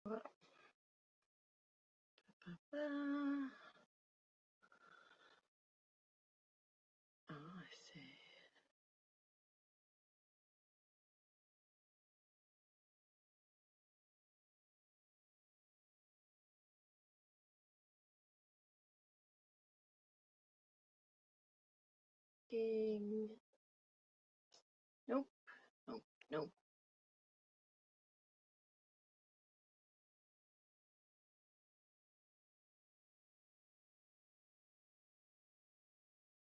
Oh, I see. King. Nope, nope, nope.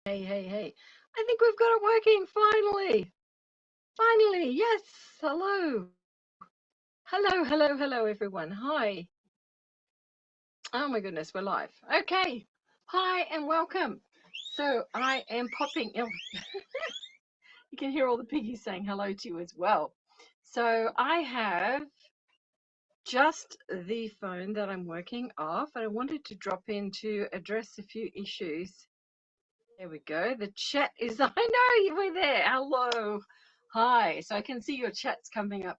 Hey, hey, hey. I think we've got it working finally. Finally, yes. Hello. Hello, hello, hello, everyone. Hi. Oh my goodness, we're live. Okay. Hi and welcome. So I am popping. Oh, you can hear all the piggies saying hello to you as well. So I have just the phone that I'm working off, and I wanted to drop in to address a few issues. There we go. The chat is, I know you were there. Hello. Hi. So I can see your chats coming up.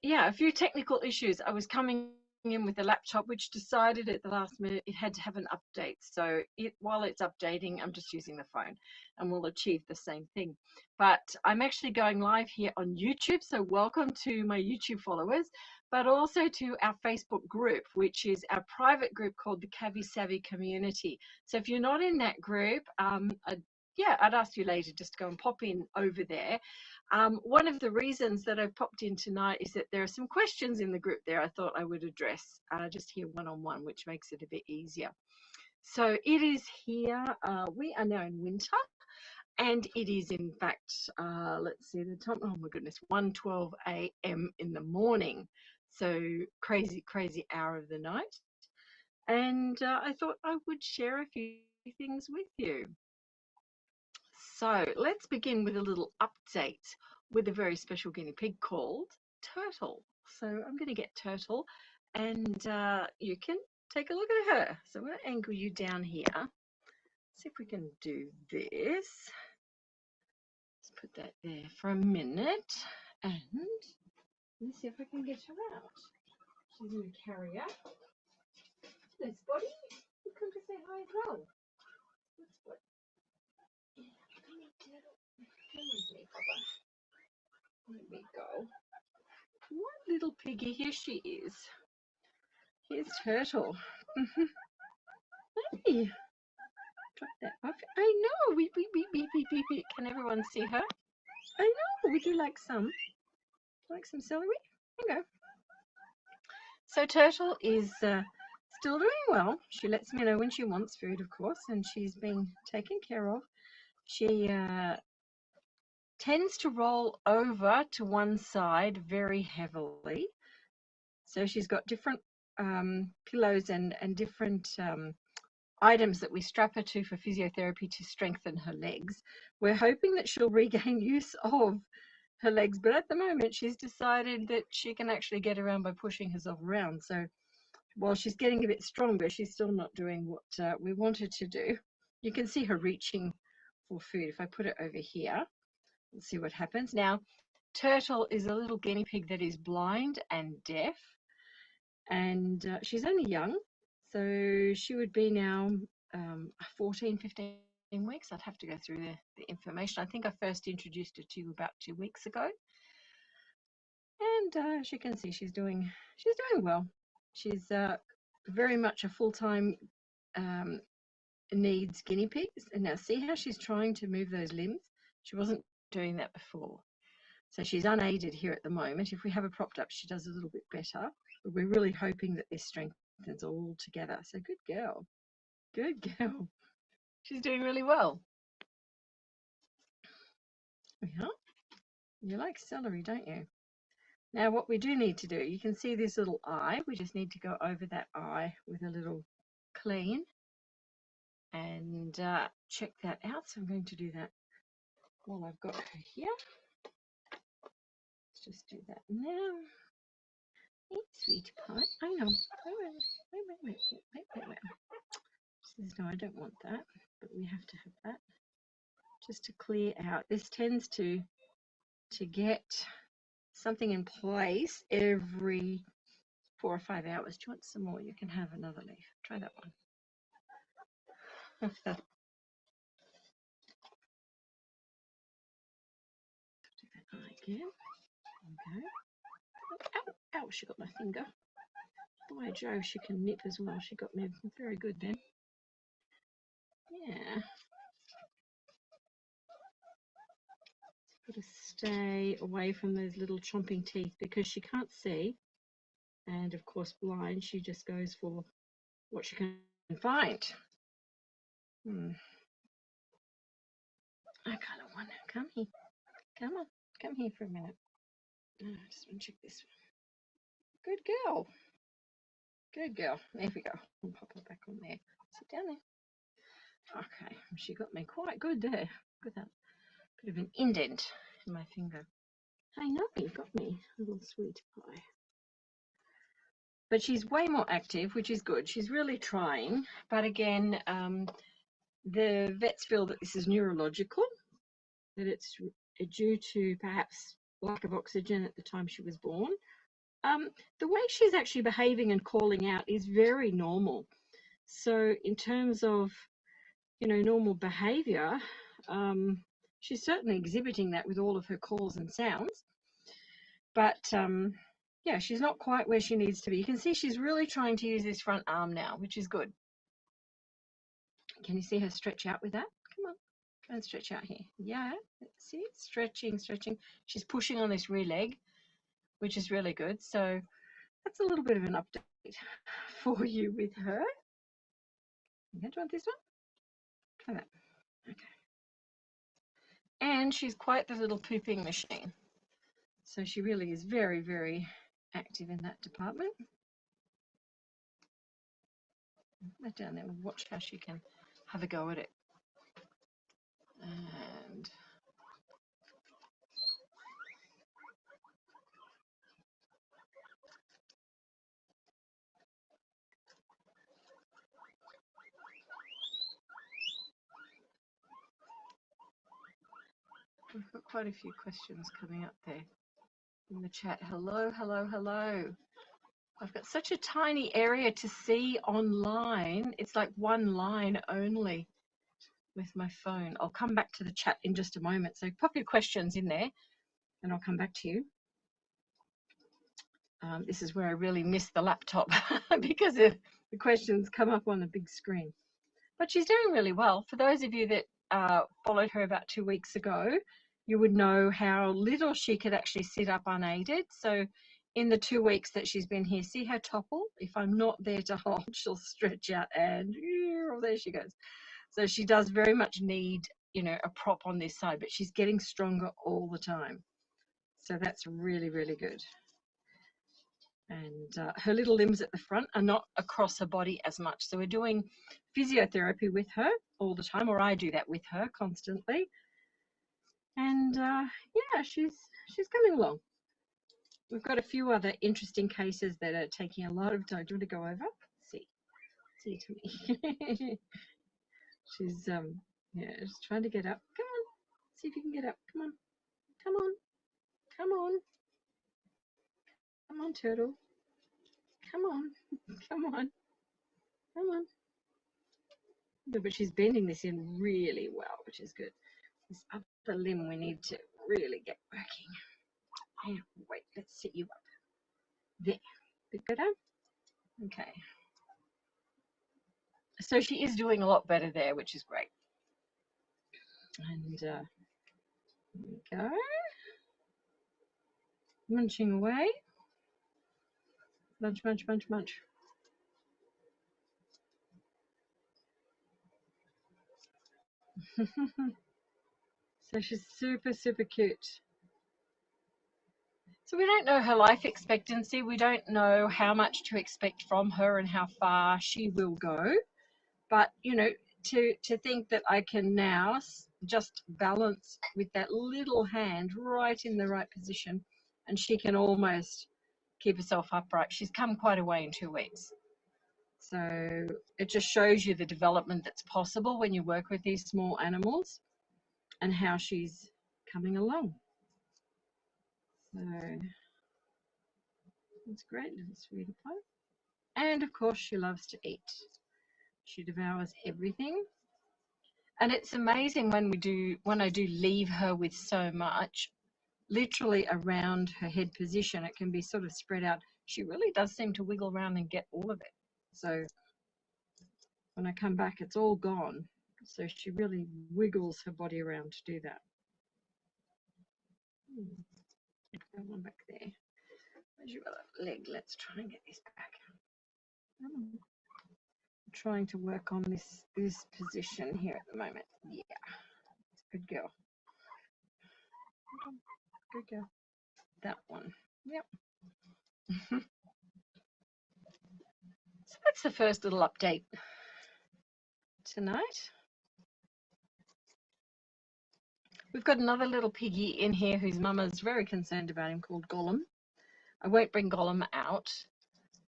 Yeah, a few technical issues. I was coming in with the laptop, which decided at the last minute it had to have an update. So while it's updating, I'm just using the phone and we'll achieve the same thing. But I'm actually going live here on YouTube. So welcome to my YouTube followers, but also to our Facebook group, which is our private group called the Cavy Savvy Community. So if you're not in that group, I'd ask you later just to go and pop in over there. One of the reasons that I've popped in tonight is that there are some questions in the group there I thought I would address just here one-on-one, which makes it a bit easier. So it is here. We are now in winter, and it is in fact, let's see the time. Oh my goodness, 1:12 a.m. in the morning. So crazy, crazy hour of the night. And I thought I would share a few things with you. So let's begin with a little update with a very special guinea pig called Turtle. So I'm going to get Turtle and you can take a look at her. So I'm going to angle you down here. See if we can do this. Let's put that there for a minute and let's see if I can get her out. She's in a carrier. This body, you come to say hi as well. That's what. Yeah, come here, Turtle. Come with me, Papa. There we go. What little piggy? Here she is. Here's Turtle. Hey, drop that off. I know. Beep, beep, beep, beep, beep, beep, beep. Can everyone see her? I know. Would you like some? Like some celery? There you go. So Turtle is still doing well. She lets me know when she wants food, of course, and she's being taken care of. She tends to roll over to one side very heavily. So she's got different pillows and different items that we strap her to for physiotherapy to strengthen her legs. We're hoping that she'll regain use of her legs, but at the moment she's decided that she can actually get around by pushing herself around. So while she's getting a bit stronger, she's still not doing what we want her to do. You can see her reaching for food. If I put it over here, let's see what happens. Now, Turtle is a little guinea pig that is blind and deaf, and she's only young, so she would be now 14, 15 weeks. I'd have to go through the information. I think I first introduced her to you about 2 weeks ago, and as you can see, she's doing well. She's very much a full-time needs guinea pig. And now see how she's trying to move those limbs? She wasn't doing that before. So she's unaided here at the moment. If we have her propped up, she does a little bit better. But we're really hoping that this strengthens all together. So good girl. Good girl. She's doing really well. Yeah. You like celery, don't you? Now what we do need to do, you can see this little eye. We just need to go over that eye with a little clean and check that out. So I'm going to do that while I've got her here. Let's just do that now. Hey, sweet pie. I know. Wait. Says, no, I don't want that, but we have to have that just to clear out. This tends to get something in place every 4 or 5 hours. Do you want some more? You can have another leaf. Try that one. Do that again. Okay. Ow, ow, she got my finger. By Jove, she can nip as well. She got me very good then. Yeah. Got to stay away from those little chomping teeth because she can't see. And of course, blind, she just goes for what she can find. I kind of want to come here. Come on, come here for a minute. I just want to check this one. Good girl. Good girl. There we go. I'll pop her back on there. Sit down there. Okay, she got me quite good there. Look at that. Bit of an indent in my finger. I know, you got me, little sweet pie. But she's way more active, which is good. She's really trying. But again, the vets feel that this is neurological, that it's due to perhaps lack of oxygen at the time she was born. The way she's actually behaving and calling out is very normal. So in terms of, you know, normal behavior, she's certainly exhibiting that with all of her calls and sounds. But yeah, she's not quite where she needs to be. You can see she's really trying to use this front arm now, which is good. Can you see her stretch out with that? Come on, try and stretch out here. Yeah, see, stretching, stretching. She's pushing on this rear leg, which is really good. So that's a little bit of an update for you with her. Okay, do you want this one? Try that. Okay. And she's quite the little pooping machine. So she really is very, very active in that department. Let down there and watch how she can have a go at it. And we've got quite a few questions coming up there in the chat. Hello, hello, hello. I've got such a tiny area to see online. It's like one line only with my phone. I'll come back to the chat in just a moment. So pop your questions in there and I'll come back to you. This is where I really miss the laptop because the questions come up on the big screen. But she's doing really well. For those of you that followed her about 2 weeks ago, you would know how little she could actually sit up unaided. So in the 2 weeks that she's been here, see her topple? If I'm not there to hold, she'll stretch out and oh, there she goes. So she does very much need, you know, a prop on this side, but she's getting stronger all the time. So that's really, really good. And her little limbs at the front are not across her body as much. So we're doing physiotherapy with her all the time, or I do that with her constantly. And yeah, she's coming along. We've got a few other interesting cases that are taking a lot of time. Do you want to go over? See to me. She's yeah, just trying to get up. Come on, see if you can get up. Come on, come on, come on, come on, turtle. Come on, come on, come on. But she's bending this in really well, which is good. This upper limb we need to really get working. Yeah, wait, let's sit you up. There. Bit better? Okay. So she is doing a lot better there, which is great. And here we go. Munching away. Munch, munch, munch, munch. So she's super, super cute. So we don't know her life expectancy. We don't know how much to expect from her and how far she will go. But, you know, to think that I can now just balance with that little hand right in the right position and she can almost keep herself upright. She's come quite a way in 2 weeks. So it just shows you the development that's possible when you work with these small animals and how she's coming along. So It's a great little sweetie pie. And of course she loves to eat. She devours everything. And it's amazing when I do leave her with so much, literally around her head position, it can be sort of spread out. She really does seem to wiggle around and get all of it. So when I come back, it's all gone. So she really wiggles her body around to do that. That one back there. Where's your other leg? Let's try and get this back. I'm trying to work on this position here at the moment. Yeah, good girl. Good girl. That one. Yep. So that's the first little update tonight. We've got another little piggy in here whose mama's very concerned about him, called Gollum. I won't bring Gollum out,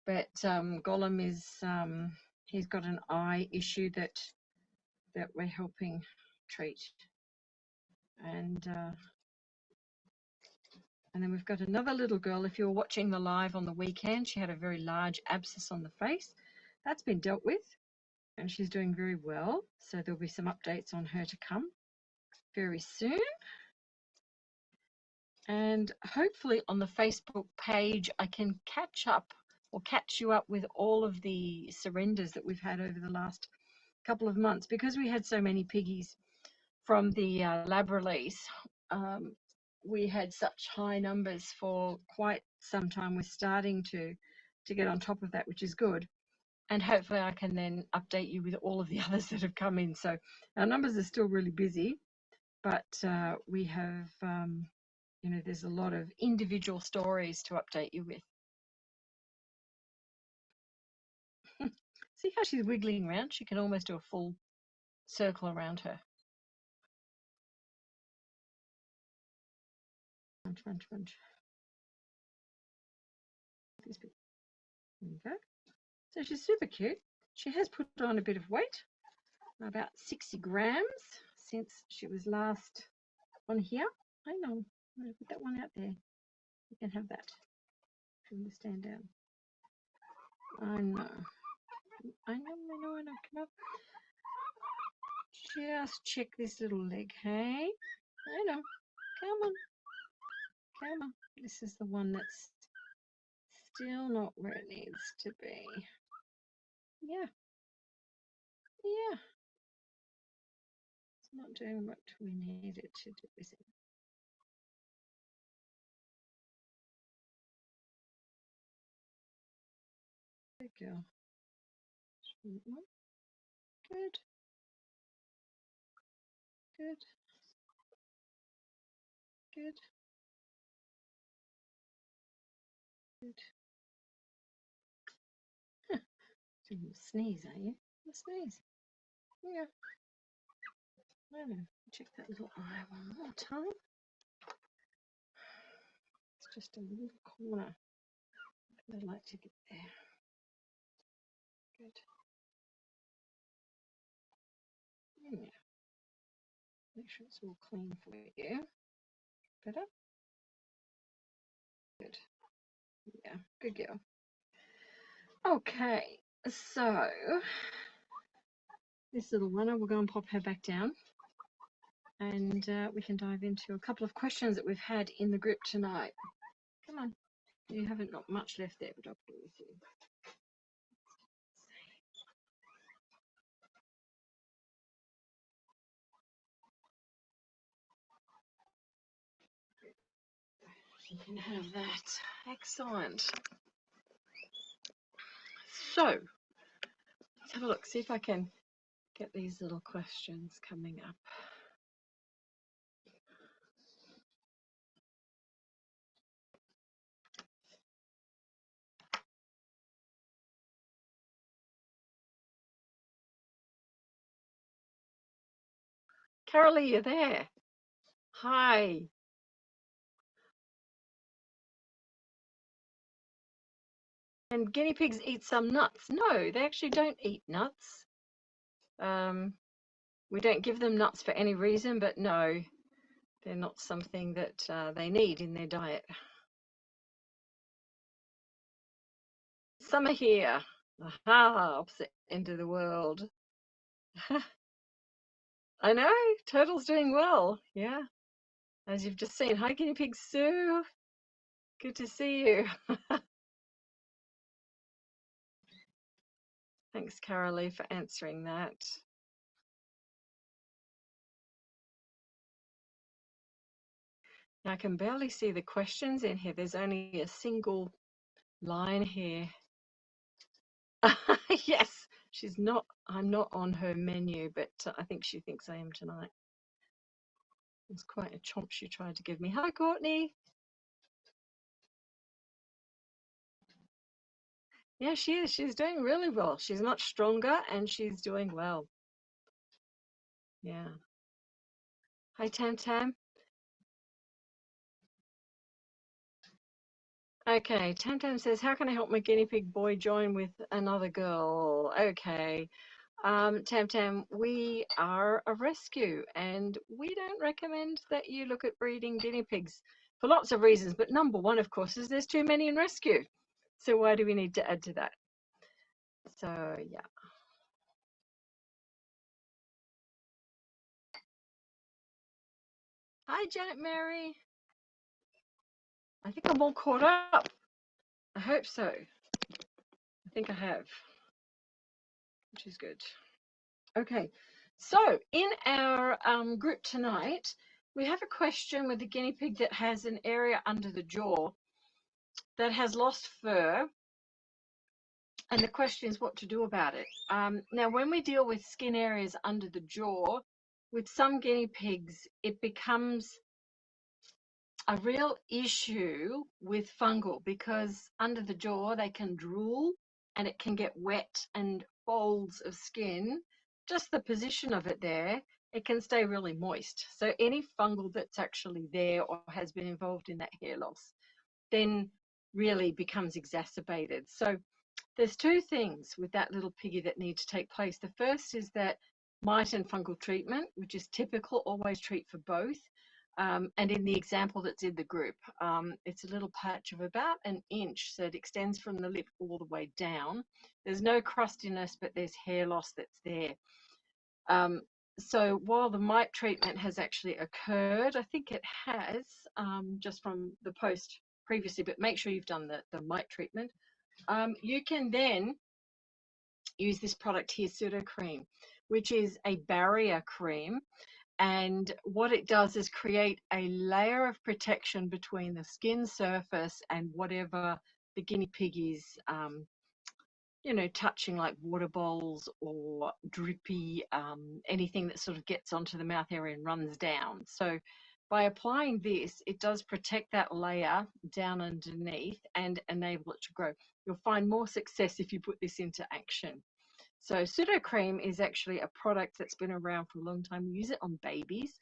but Gollum is he's got an eye issue that we're helping treat, and then we've got another little girl. If you were watching the live on the weekend, she had a very large abscess on the face. That's been dealt with, and she's doing very well. So there'll be some updates on her to come very soon. And hopefully on the Facebook page, I can catch you up with all of the surrenders that we've had over the last couple of months, because we had so many piggies from the lab release. We had such high numbers for quite some time. We're starting to get on top of that, which is good. And hopefully I can then update you with all of the others that have come in. So our numbers are still really busy, but we have there's a lot of individual stories to update you with. See how she's wiggling around? She can almost do a full circle around her. Crunch. There you go. So she's super cute. She has put on a bit of weight, about 60 grams since she was last on here. I know. I'm going to put that one out there. You can have that. If you want to stand down. I know. Come up. Just check this little leg, hey? I know. Come on. This is the one that's still not where it needs to be. Yeah. It's not doing what we need it to do, is it? Good girl. Good. Huh. Didn't sneeze, are you? A sneeze. Yeah. I know. Check that little eye one more time. It's just a little corner. I'd like to get there. Good. Yeah. Make sure it's all clean for you. Better? Good. Yeah, good girl. Okay, so this little one, I will go and pop her back down, and we can dive into a couple of questions that we've had in the group tonight. Come on. You haven't got much left there, but I'll put it with you. You can have that. Excellent. So, let's have a look, see if I can get these little questions coming up. Carolee, you're there. Hi. And guinea pigs eat some nuts. No, they actually don't eat nuts. We don't give them nuts for any reason, but no, they're not something that they need in their diet. Summer here. Aha, opposite end of the world. I know, Turtle's doing well. Yeah, as you've just seen. Hi, Guinea Pig Sue. Good to see you. Thanks, Carolee, for answering that. Now, I can barely see the questions in here. There's only a single line here. Yes, she's not. I'm not on her menu, but I think she thinks I am tonight. It's quite a chomp she tried to give me. Hi, Courtney. Yeah, she is. She's doing really well. She's much stronger and she's doing well. Yeah. Hi, Tam Tam. Okay, Tam Tam says, how can I help my guinea pig boy join with another girl? Okay. Tam Tam, we are a rescue and we don't recommend that you look at breeding guinea pigs for lots of reasons. But number one, of course, is there's too many in rescue. So why do we need to add to that? So, yeah. Hi, Janet Mary. I think I'm all caught up. I hope so. I think I have, which is good. Okay, so in our group tonight, we have a question with a guinea pig that has an area under the jaw that has lost fur. And the question is what to do about it. Now, when we deal with skin areas under the jaw, with some guinea pigs, it becomes a real issue with fungal because under the jaw they can drool and it can get wet and folds of skin. Just the position of it there, it can stay really moist. So any fungal that's actually there or has been involved in that hair loss then really becomes exacerbated. So there's two things with that little piggy that need to take place. The first is that mite and fungal treatment, which is typical, always treat for both. And in the example that's in the group, it's a little patch of about an inch, so it extends from the lip all the way down. There's no crustiness, but there's hair loss that's there. So while the mite treatment has actually occurred, I think it has, just from the post previously, but make sure you've done the mite treatment. You can then use this product here, Pseudo Cream, which is a barrier cream. And what it does is create a layer of protection between the skin surface and whatever the guinea pig is, you know, touching, like water bowls or drippy, anything that sort of gets onto the mouth area and runs down. So by applying this, it does protect that layer down underneath and enable it to grow. You'll find more success if you put this into action. So Pseudo Cream is actually a product that's been around for a long time. We use it on babies.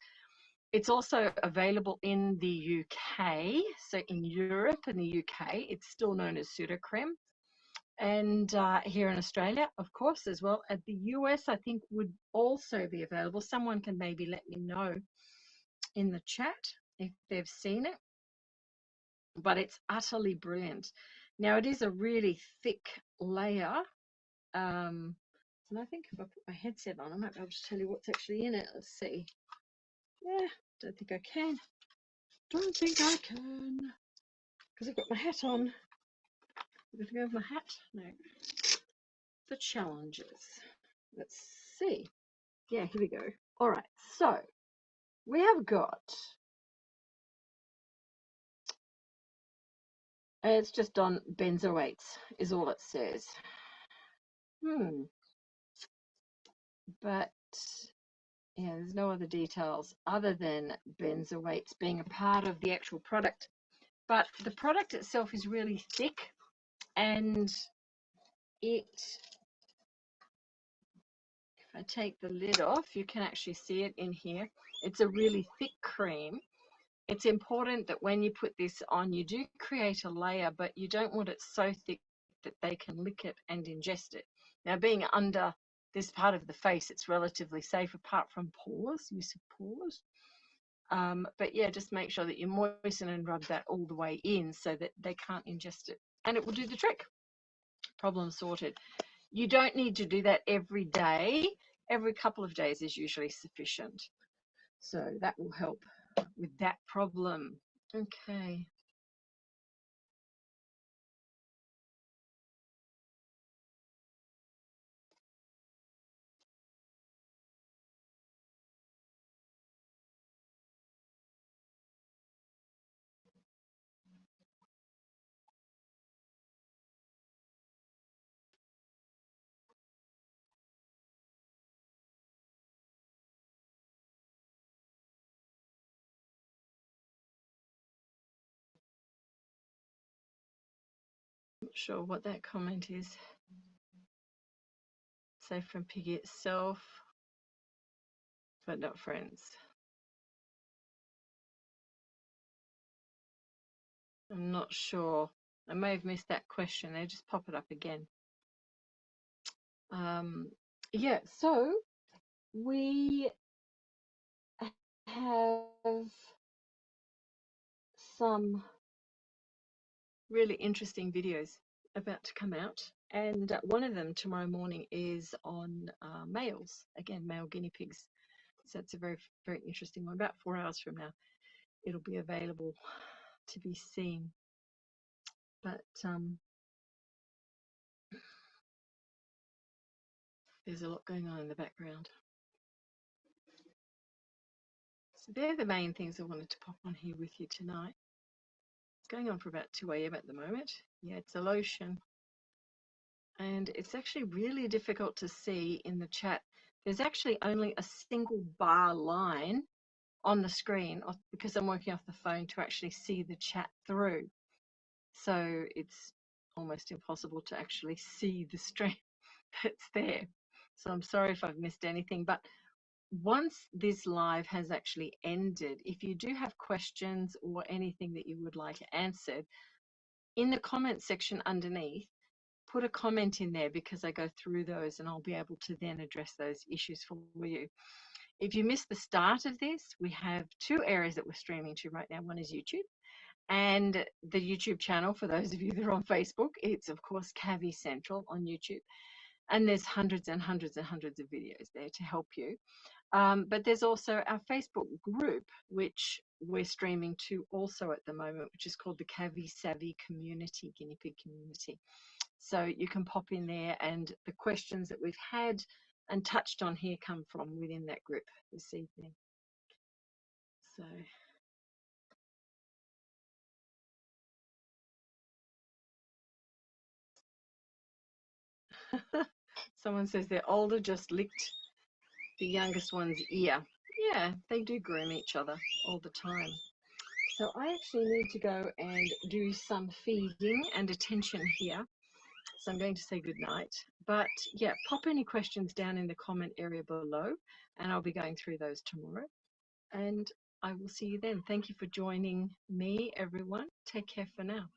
It's also available in the UK. So in Europe and the UK, it's still known as Pseudo Cream. And here in Australia, of course, as well. At the US, I think would also be available. Someone can maybe let me know in the chat if they've seen it. But it's utterly brilliant. Now, it is a really thick layer. And I think if I put my headset on, I might be able to tell you what's actually in it. Let's see. Yeah, don't think I can. Don't think I can. Because I've got my hat on. I'm going to go with my hat. No. The challenges. Let's see. Yeah, here we go. All right, so we have got, it's just on benzoates is all it says. But yeah, there's no other details other than benzoates being a part of the actual product. But the product itself is really thick, and it, if I take the lid off, you can actually see it in here. It's a really thick cream. It's important that when you put this on, you do create a layer, but you don't want it so thick that they can lick it and ingest it. Now, being under this part of the face, it's relatively safe apart from pores, use of pores. But yeah, just make sure that you moisten and rub that all the way in so that they can't ingest it, and it will do the trick. Problem sorted. You don't need to do that every day. Every couple of days is usually sufficient. So that will help with that problem. Okay. Not sure what that comment is. Say from Piggy itself, but not friends. I'm not sure. I may have missed that question. They just pop it up again. Yeah, so we have some really interesting videos about to come out, and one of them tomorrow morning is on males, again, male guinea pigs. So it's a very, very interesting one. About 4 hours from now, it'll be available to be seen. But there's a lot going on in the background. So they're the main things I wanted to pop on here with you tonight. It's going on for about 2 a.m. at the moment. Yeah, it's a lotion. And it's actually really difficult to see in the chat. There's actually only a single bar line on the screen because I'm working off the phone to actually see the chat through. So it's almost impossible to actually see the stream that's there. So I'm sorry if I've missed anything, but once this live has actually ended, if you do have questions or anything that you would like answered, in the comment section underneath, put a comment in there because I go through those and I'll be able to then address those issues for you. If you missed the start of this, we have 2 areas that we're streaming to right now. One is YouTube, and the YouTube channel, for those of you that are on Facebook, it's of course Cavy Central on YouTube. And there's hundreds and hundreds and hundreds of videos there to help you. But there's also our Facebook group, which we're streaming to also at the moment, which is called the Cavy Savvy Community, Guinea Pig Community. So you can pop in there, and the questions that we've had and touched on here come from within that group this evening. So someone says their older just licked the youngest one's ear. Yeah, they do groom each other all the time. So I actually need to go and do some feeding and attention here. So I'm going to say good night. But yeah, pop any questions down in the comment area below, and I'll be going through those tomorrow. And I will see you then. Thank you for joining me, everyone. Take care for now.